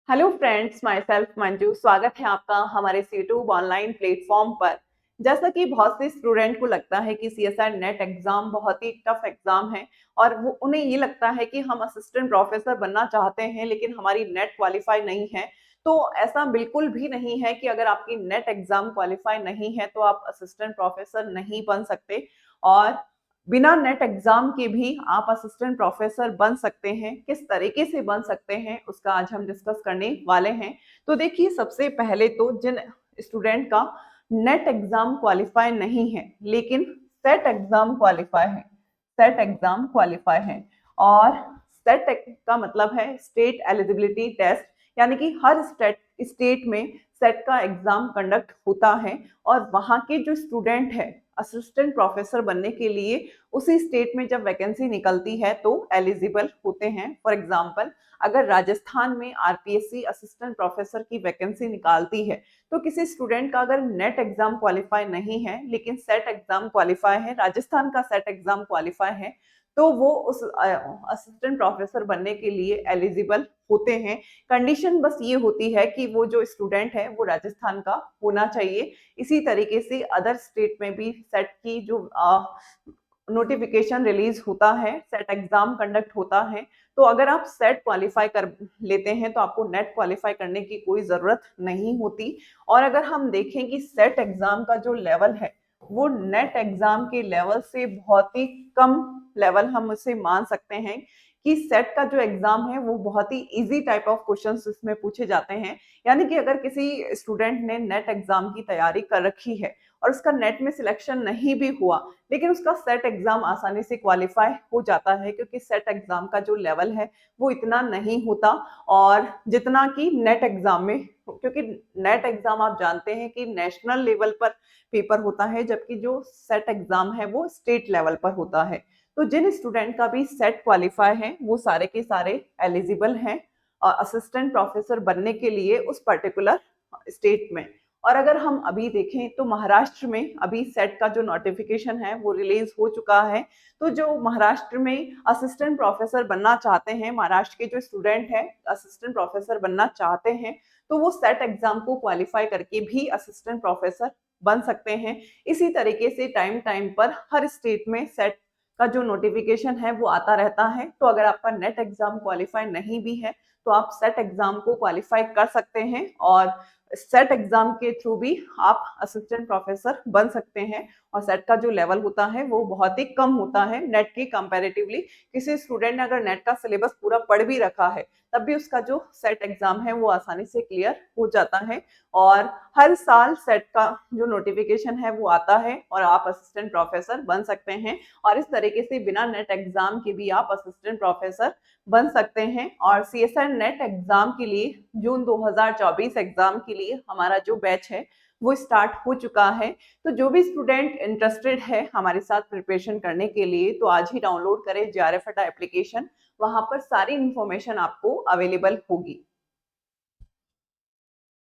Hello friends, my self Manju. स्वागत है आपका हमारे यूट्यूब ऑनलाइन प्लेटफॉर्म पर। जैसा कि बहुत से स्टूडेंट को लगता है कि सीएसआर नेट एग्जाम बहुत ही टफ एग्जाम है और वो उन्हें ये लगता है कि हम असिस्टेंट प्रोफेसर बनना चाहते हैं लेकिन हमारी नेट क्वालिफाई नहीं है। तो ऐसा बिल्कुल भी नहीं है कि अगर आपकी नेट एग्जाम क्वालिफाई नहीं है तो आप असिस्टेंट प्रोफेसर नहीं बन सकते। और बिना नेट एग्जाम के भी आप असिस्टेंट प्रोफेसर बन सकते हैं। किस तरीके से बन सकते हैं उसका आज हम डिस्कस करने वाले हैं। तो देखिए, सबसे पहले तो जिन स्टूडेंट का नेट एग्जाम क्वालिफाई नहीं है लेकिन सेट एग्जाम क्वालिफाई है, सेट एग्जाम क्वालिफाई है। और सेट का मतलब है स्टेट एलिजिबिलिटी टेस्ट, यानी कि हर स्टेट में सेट का एग्जाम कंडक्ट होता है और वहाँ के जो स्टूडेंट है असिस्टेंट प्रोफेसर बनने के लिए उसी स्टेट में जब वैकेंसी निकलती है तो एलिजिबल होते हैं। फॉर एग्जांपल, अगर राजस्थान में आरपीएससी असिस्टेंट प्रोफेसर की वैकेंसी निकालती है तो किसी स्टूडेंट का अगर नेट एग्जाम क्वालिफाई नहीं है लेकिन सेट एग्जाम क्वालिफाई है, राजस्थान का सेट एग्जाम क्वालिफाई है, तो वो उस असिस्टेंट प्रोफेसर बनने के लिए एलिजिबल होते हैं। कंडीशन बस ये होती है कि वो जो स्टूडेंट है वो राजस्थान का होना चाहिए। इसी तरीके से अदर स्टेट में भी सेट की जो नोटिफिकेशन रिलीज होता है, सेट एग्जाम कंडक्ट होता है, तो अगर आप सेट क्वालिफाई कर लेते हैं तो आपको नेट क्वालिफाई करने की कोई ज़रूरत नहीं होती। और अगर हम देखें कि सेट एग्जाम का जो लेवल है वो नेट एग्जाम के लेवल से बहुत ही कम लेवल हम उसे मान सकते हैं कि सेट का जो एग्जाम है वो बहुत ही इजी टाइप ऑफ क्वेश्चंस इसमें पूछे जाते हैं। यानी कि अगर किसी स्टूडेंट ने नेट एग्जाम की तैयारी कर रखी है और उसका नेट में सिलेक्शन नहीं भी हुआ लेकिन उसका सेट एग्जाम आसानी से क्वालिफाई हो जाता है, क्योंकि सेट एग्जाम का जो लेवल है वो इतना नहीं होता और जितना कि नेट एग्जाम में, क्योंकि नेट एग्जाम आप जानते हैं कि नेशनल लेवल पर पेपर होता है जबकि जो सेट एग्जाम है वो स्टेट लेवल पर होता है। तो जिन स्टूडेंट का भी सेट क्वालिफाई है वो सारे के सारे एलिजिबल हैं असिस्टेंट प्रोफेसर बनने के लिए उस पर्टिकुलर स्टेट में। और अगर हम अभी देखें तो महाराष्ट्र में अभी सेट का जो नोटिफिकेशन है वो रिलीज हो चुका है। तो जो महाराष्ट्र में असिस्टेंट प्रोफेसर बनना चाहते हैं, महाराष्ट्र के जो स्टूडेंट हैं असिस्टेंट प्रोफेसर बनना चाहते हैं, तो वो सेट एग्जाम को क्वालिफाई करके भी असिस्टेंट प्रोफेसर बन सकते हैं। इसी तरीके से टाइम टाइम पर हर स्टेट में सेट का जो नोटिफिकेशन है वो आता रहता है। तो अगर आपका नेट एग्जाम क्वालिफाई नहीं भी है तो आप सेट एग्जाम को क्वालिफाई कर सकते हैं और सेट एग्जाम के थ्रू भी आप असिस्टेंट प्रोफेसर बन सकते हैं। और सेट का जो लेवल होता है वो बहुत ही कम होता है नेट के कंपैरेटिवली। किसी स्टूडेंट ने अगर नेट का सिलेबस पूरा पढ़ भी रखा है तब भी उसका जो सेट एग्जाम है वो आसानी से क्लियर हो जाता है। और हर साल सेट का जो नोटिफिकेशन है वो आता है और आप असिस्टेंट प्रोफेसर बन सकते हैं। और इस तरीके से बिना नेट एग्जाम के भी आप असिस्टेंट प्रोफेसर बन सकते हैं। और सीएसआर नेट एग्जाम के लिए जून 2024 एग्जाम के लिए हमारा जो बैच है वो स्टार्ट हो चुका है। तो जो भी स्टूडेंट इंटरेस्टेड है हमारे साथ प्रिपरेशन करने के लिए तो आज ही डाउनलोड करें जेआरएफ अड्डा एप्लीकेशन, वहां पर सारी इंफॉर्मेशन आपको अवेलेबल होगी।